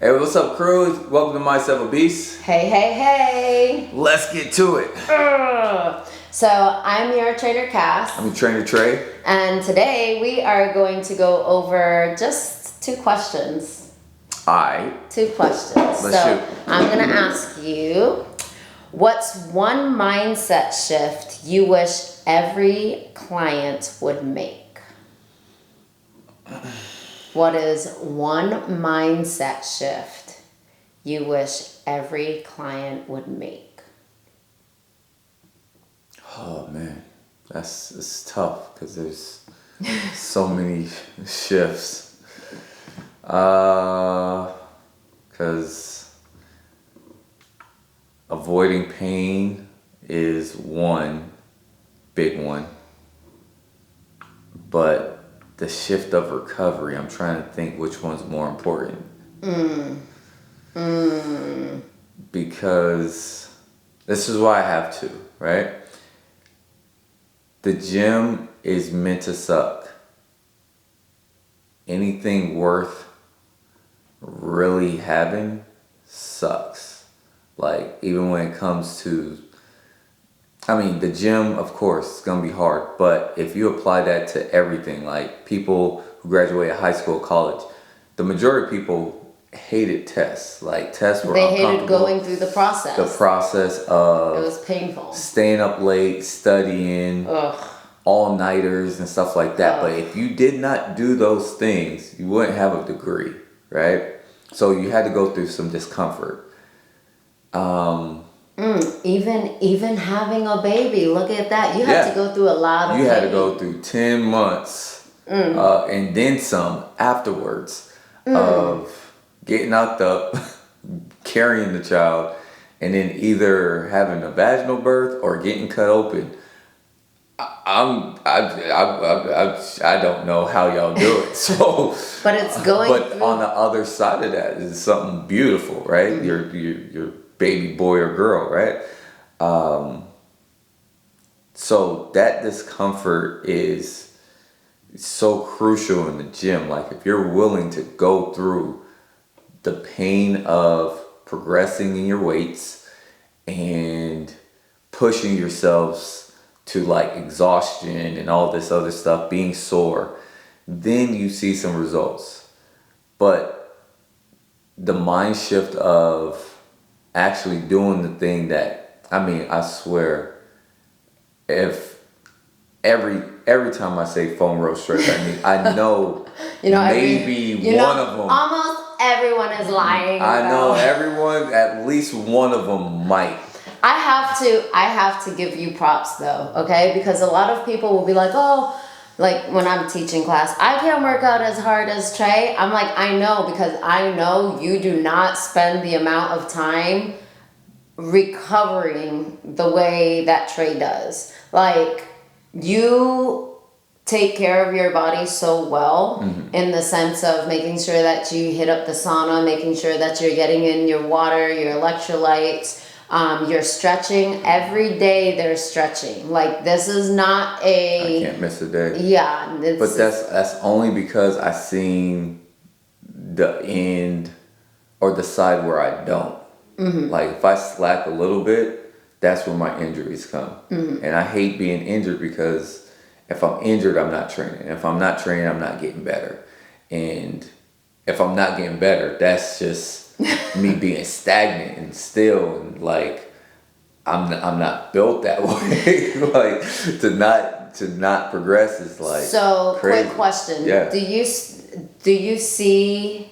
Hey, what's up, crew? Welcome to Myself a Beast. Hey, hey, hey. Let's get to it. So, I'm your trainer, Cass. I'm your trainer, Trey. And today we are going to go over just two questions. Alright. Two questions. Let's shoot. I'm going to ask you, what's one mindset shift you wish every client would make? What is one mindset shift you wish every client would make? Oh man, it's tough because there's so many shifts. Because avoiding pain is one big one, but the shift of recovery, I'm trying to think which one's more important. Because this is why I have two, right? The gym is meant to suck. Anything worth really having sucks. Like, even when it comes to, the gym, of course, is going to be hard. But if you apply that to everything, like people who graduate high school, college, the majority of people hated tests. Like, tests were uncomfortable. They hated going through the process. The process of... It was painful. Staying up late, studying, all-nighters and stuff like that. But if you did not do those things, you wouldn't have a degree, right? So you had to go through some discomfort. Even having a baby, look at that. You had to go through a lot of You had to go through 10 months and then some afterwards of getting out carrying the child, and then either having a vaginal birth or getting cut open. I don't know how y'all do it. So, but it's going. But on the other side of that is something beautiful, right? Your baby boy or girl, right? So that discomfort is so crucial in the gym. Like, if you're willing to go through the pain of progressing in your weights and pushing yourselves to like exhaustion and all this other stuff, being sore, then you see some results. But the mind shift of actually doing the thing that, I swear, if every time I say foam roll stretch, I know, maybe one of them. Almost everyone is lying. I know everyone, at least one of them might. I have to give you props though, okay? Because a lot of people will be like, oh, like when I'm teaching class, I can't work out as hard as Trey. I'm like, I know, because I know you do not spend the amount of time recovering the way that Trey does. Like, you take care of your body so well in the sense of making sure that you hit up the sauna, making sure that you're getting in your water, your electrolytes, you're stretching. Every day there's stretching. Like, this is not I can't miss a day. Yeah. But that's only because I seen the end or the side where I don't. Like, if I slack a little bit, that's when my injuries come. And I hate being injured, because if I'm injured, I'm not training. If I'm not training, I'm not getting better. And if I'm not getting better, that's just me being stagnant and still, and like I'm not built that way. Like, to not progress is like crazy. Quick question. Yeah. Do you see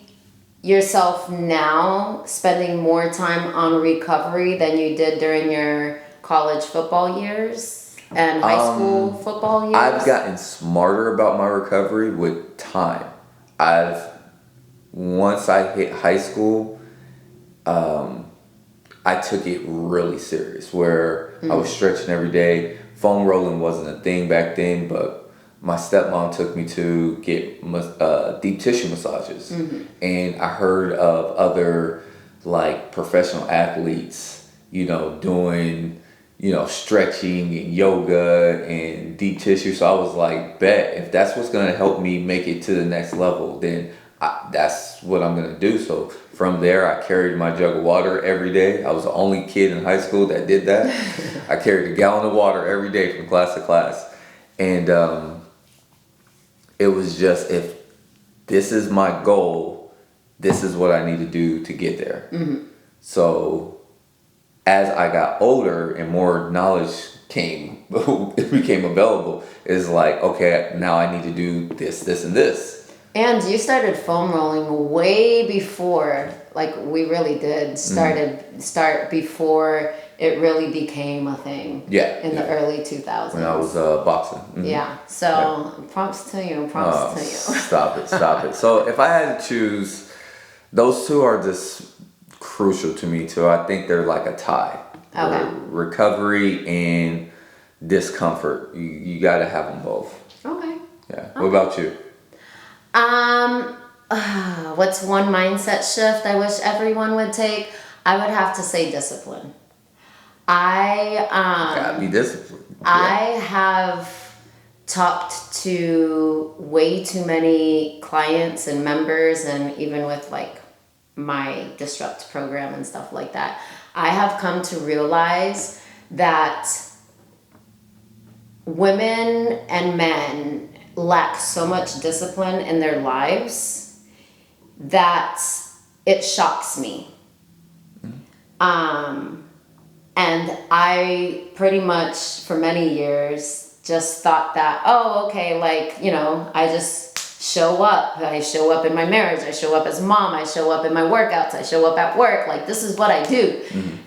yourself now spending more time on recovery than you did during your college football years and high school football years? I've gotten smarter about my recovery with time. Once I hit high school, I took it really serious, where I was stretching every day. Foam rolling wasn't a thing back then, but my stepmom took me to get deep tissue massages. And I heard of other like professional athletes, doing, stretching and yoga and deep tissue. So I was like, bet, if that's what's going to help me make it to the next level, then that's what I'm going to do. So from there, I carried my jug of water every day. I was the only kid in high school that did that. I carried a gallon of water every day from class to class. And it was just, if this is my goal, this is what I need to do to get there. So as I got older and more knowledge became available, it's like, okay, now I need to do this, this, and this. And you started foam rolling way before, like we really did start before it really became a thing. Yeah. In the early 2000s. When I was boxing. Yeah. So props to you. Props to you. Stop it. So if I had to choose, those two are just crucial to me too. I think they're like a tie. Okay. Recovery and discomfort. You got to have them both. Okay. Yeah. What about you? What's one mindset shift I wish everyone would take? I would have to say discipline. Gotta be disciplined. I have talked to way too many clients and members, and even with like my Disrupt program and stuff like that, I have come to realize that women and men lack so much discipline in their lives that it shocks me. And I pretty much for many years just thought that, oh, okay, like, you know, I just show up. I show up in my marriage. I show up as a mom. I show up in my workouts. I show up at work. Like, this is what I do.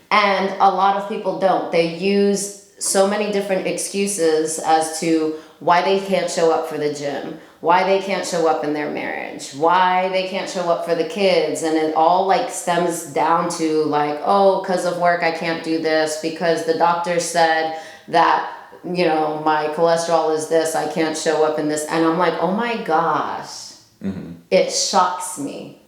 And a lot of people don't. They use so many different excuses as to why they can't show up for the gym, why they can't show up in their marriage, why they can't show up for the kids. And it all like stems down to like, oh, because of work, I can't do this, because the doctor said that, you know, my cholesterol is this, I can't show up in this. And I'm like, oh my gosh, it shocks me.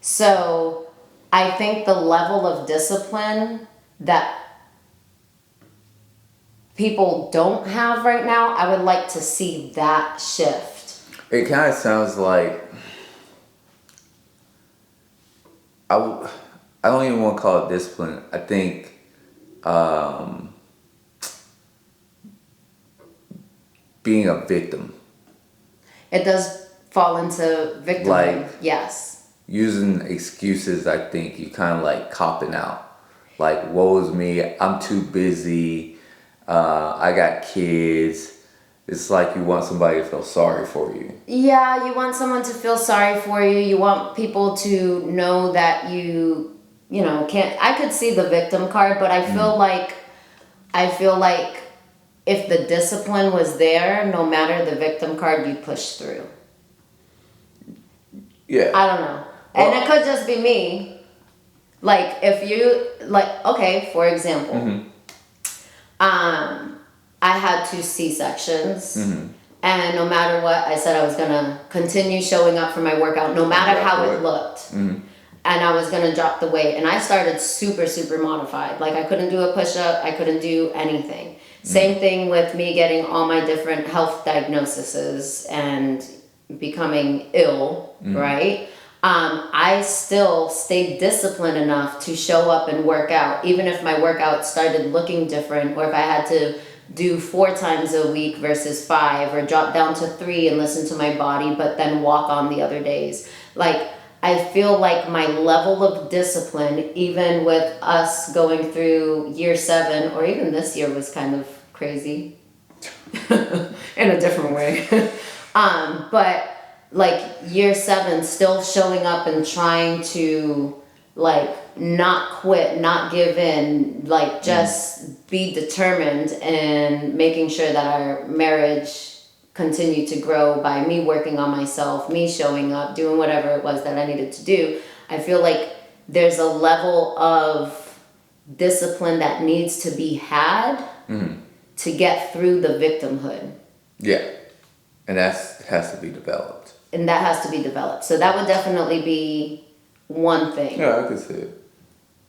So I think the level of discipline that people don't have right now, I would like to see that shift. It kind of sounds like, I don't even want to call it discipline. I think being a victim. It does fall into victimhood, Like, yes. Using excuses, I think you kind of like copping out. Like, woe is me, I'm too busy, I got kids. It's like you want somebody to feel sorry for you. Yeah, you want someone to feel sorry for you. You want people to know that you know, can't. I could see the victim card, but I feel like if the discipline was there, no matter the victim card, you push through. Yeah. I don't know. And it could just be me. Like, if you, like, okay, for example, I had 2 C-sections, and no matter what, I said I was gonna continue showing up for my workout, no matter how it looked. And I was gonna drop the weight, and I started super, super modified. Like, I couldn't do a push-up, I couldn't do anything. Same thing with me getting all my different health diagnoses and becoming ill, right? I still stayed disciplined enough to show up and work out, even if my workout started looking different, or if I had to do 4 times a week versus 5, or drop down to 3 and listen to my body, but then walk on the other days. Like, I feel like my level of discipline, even with us going through year 7, or even this year was kind of crazy in a different way. But like year 7, still showing up and trying to like not quit, not give in, like just be determined, and making sure that our marriage continued to grow by me working on myself, me showing up, doing whatever it was that I needed to do. I feel like there's a level of discipline that needs to be had to get through the victimhood. Yeah. And that has to be developed. And that has to be developed. So that would definitely be one thing. Yeah, I could see it.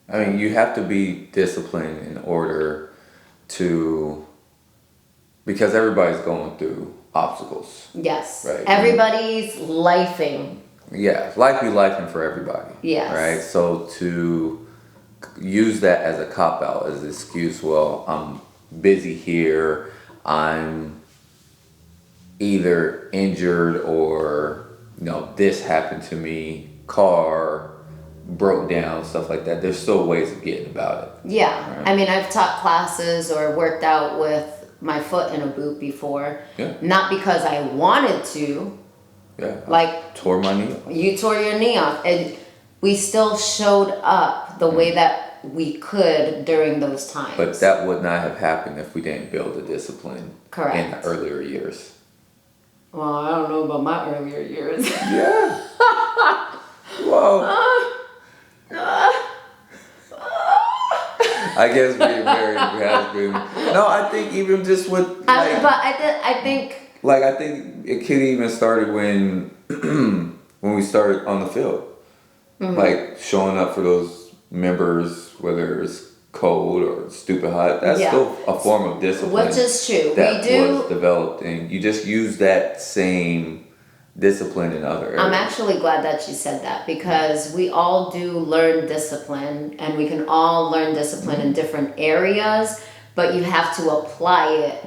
I mean, you have to be disciplined in order to, because everybody's going through obstacles. Yes. Right. Everybody's lifing. Yeah, life be lifing for everybody. Yes. Right? So to use that as a cop out, as an excuse, well, I'm busy here, I'm either injured or, this happened to me, car broke down, stuff like that. There's still ways of getting about it. Yeah. Right? I mean, I've taught classes or worked out with my foot in a boot before. Yeah. Not because I wanted to. Yeah. Like, tore my knee. you tore your knee off, and we still showed up the way that we could during those times. But that would not have happened if we didn't build the discipline Correct. in the earlier years. Well, I don't know about my earlier years. Yeah. Well, I guess being married has been. No, I think even just with but I think. Like, I think it could even started when when we started on the field. Mm-hmm. Like showing up for those members, whether it's cold or stupid hot. That's still a form of discipline. Which is true. That we do was developed, and you just use that same discipline in other areas. I'm actually glad that you said that, because we all do learn discipline, and we can all learn discipline in different areas, but you have to apply it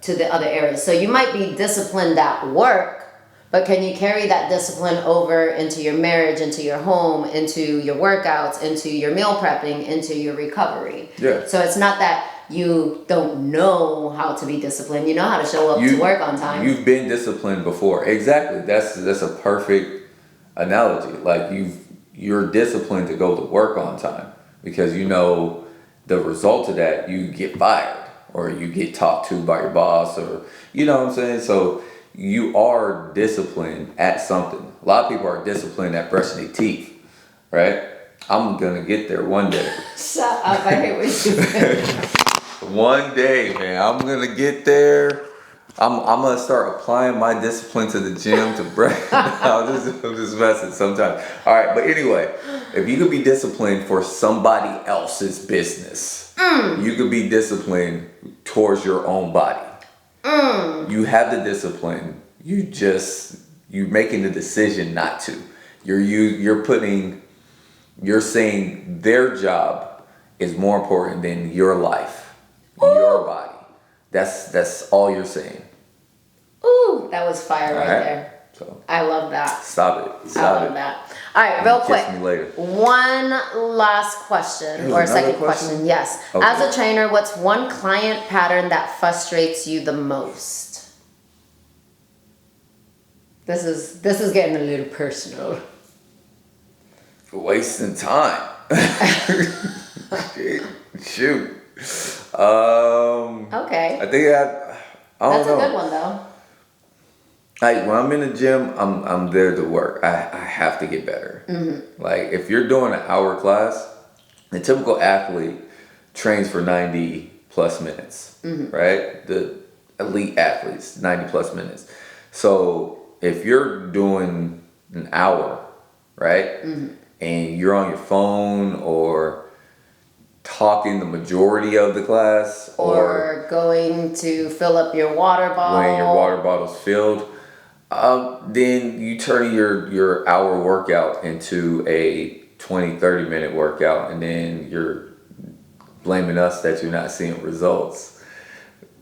to the other areas. So you might be disciplined at work, but can you carry that discipline over into your marriage, into your home, into your workouts, into your meal prepping, into your recovery? Yeah. So it's not that you don't know how to be disciplined. You know how to show up to work on time. You've been disciplined before. Exactly. That's a perfect analogy. Like you're disciplined to go to work on time, because the result of that, you get fired or you get talked to by your boss, or you know what I'm saying? So you are disciplined at something. A lot of people are disciplined at brushing their teeth, right? I'm gonna get there one day. Shut up, I hate what you said. One day, man, I'm gonna get there. I'm gonna start applying my discipline to the gym to break. I'm just messing sometimes. All right, but anyway, if you could be disciplined for somebody else's business, you could be disciplined towards your own body. You have the discipline. You're making the decision not to. You're saying their job is more important than your life, your body. That's all you're saying. Ooh, that was fire right there. So I love that. stop it. I love that. All right, real quick. Kiss me later. One last question, or a second question. Yes. Okay. As a trainer, what's one client pattern that frustrates you the most? This is getting a little personal. Wasting time. Shoot. Okay. I think I don't That's know. a good one though. Like when I'm in the gym, I'm there to work. I have to get better. Like if you're doing an hour class, the typical athlete trains for 90 plus minutes, right? The elite athletes, 90 plus minutes. So if you're doing an hour, right, and you're on your phone or talking the majority of the class, Or going to fill up your water bottle. when your water bottle's filled, then you turn your hour workout into a 20-30 minute workout, and then you're blaming us that you're not seeing results.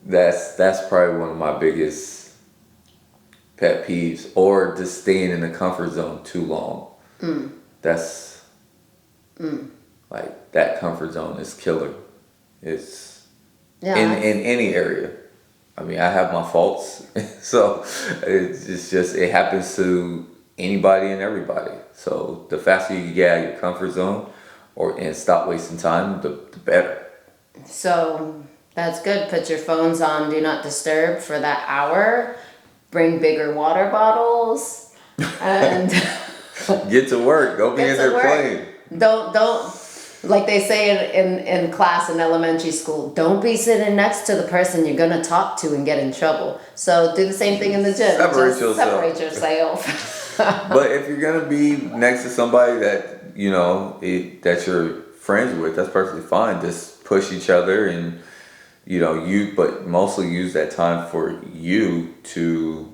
That's probably one of my biggest pet peeves. Or just staying in the comfort zone too long. That's like, that comfort zone is killer. It's in any area. I mean, I have my faults, so it's just it happens to anybody and everybody. So the faster you get out of your comfort zone, and stop wasting time, the better. So that's good. Put your phones on Do Not Disturb for that hour. Bring bigger water bottles, and Get to work. Don't be in there playing. Don't. Like they say in class in elementary school, don't be sitting next to the person you're going to talk to and get in trouble. So do the same thing in the gym. Separate yourself. Separate yourself. But if you're going to be next to somebody that, that you're friends with, that's perfectly fine. Just push each other and, but mostly use that time for you to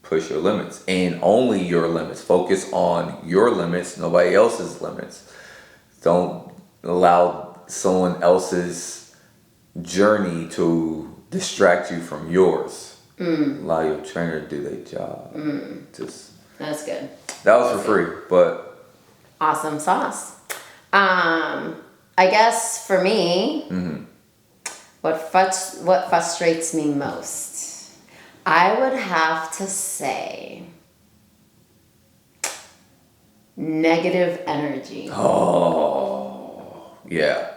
push your limits and only your limits. Focus on your limits, nobody else's limits. Don't allow someone else's journey to distract you from yours. Allow your trainer to do their job. That's good. That was for free, but Awesome sauce. I guess for me, what frustrates me most, I would have to say negative energy. oh yeah.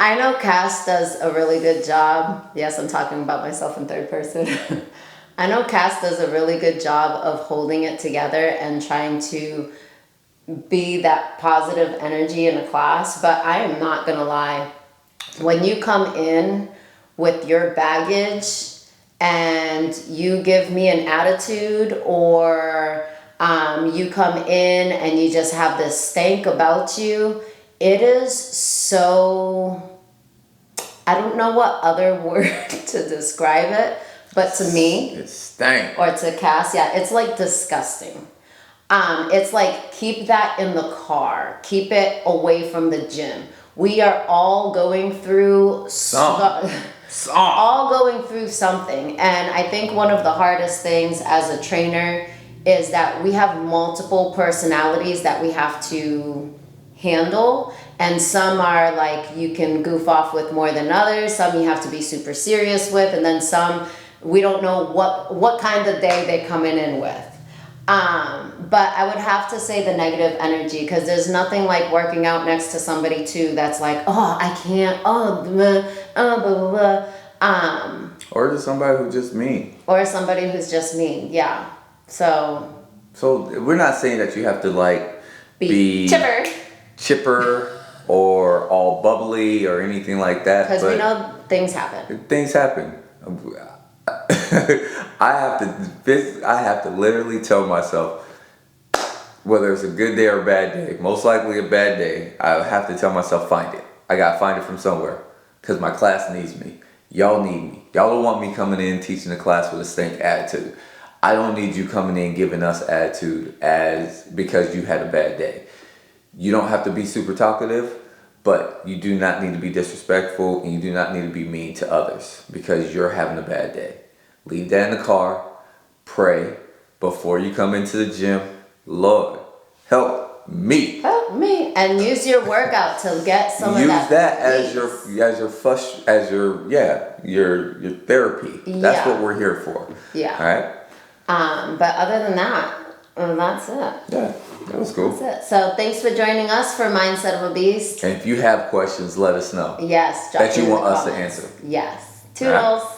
I know Cass does a really good job. Yes, I'm talking about myself in third person. I know Cass does a really good job of holding it together and trying to be that positive energy in a class, but I am not gonna lie. When you come in with your baggage and you give me an attitude, or you come in and you just have this stank about you, it is so, I don't know what other word to describe it, but to me, It stank. or to Cass, yeah, it's like disgusting. It's like, keep that in the car. Keep it away from the gym. We are all going through all going through something. And I think one of the hardest things as a trainer is that we have multiple personalities that we have to handle. And some are like, you can goof off with more than others. Some you have to be super serious with. And then some, we don't know what kind of day they coming in with. But I would have to say the negative energy, because there's nothing like working out next to somebody too that's like, oh, I can't, oh, blah, blah, blah. Or just somebody who's just mean. Or somebody who's just mean, yeah. So we're not saying that you have to like be chipper or all bubbly or anything like that. Because we know things happen. Things happen. I have to literally tell myself, whether it's a good day or a bad day, most likely a bad day, I have to tell myself, find it. I gotta find it from somewhere, because my class needs me. Y'all need me. Y'all don't want me coming in teaching the class with a stank attitude. I don't need you coming in giving us attitude because you had a bad day. You don't have to be super talkative, but you do not need to be disrespectful, and you do not need to be mean to others because you're having a bad day. Leave that in the car. Pray before you come into the gym. Lord, help me. Help me. And use your workout to get some of that. Use that as your therapy. That's what we're here for. Yeah. All right. But other than that, that's it. Yeah, that was cool. That's it. So thanks for joining us for Mindset of a Beast. And if you have questions, let us know. Yes. That you want us to answer. Yes. Toodles.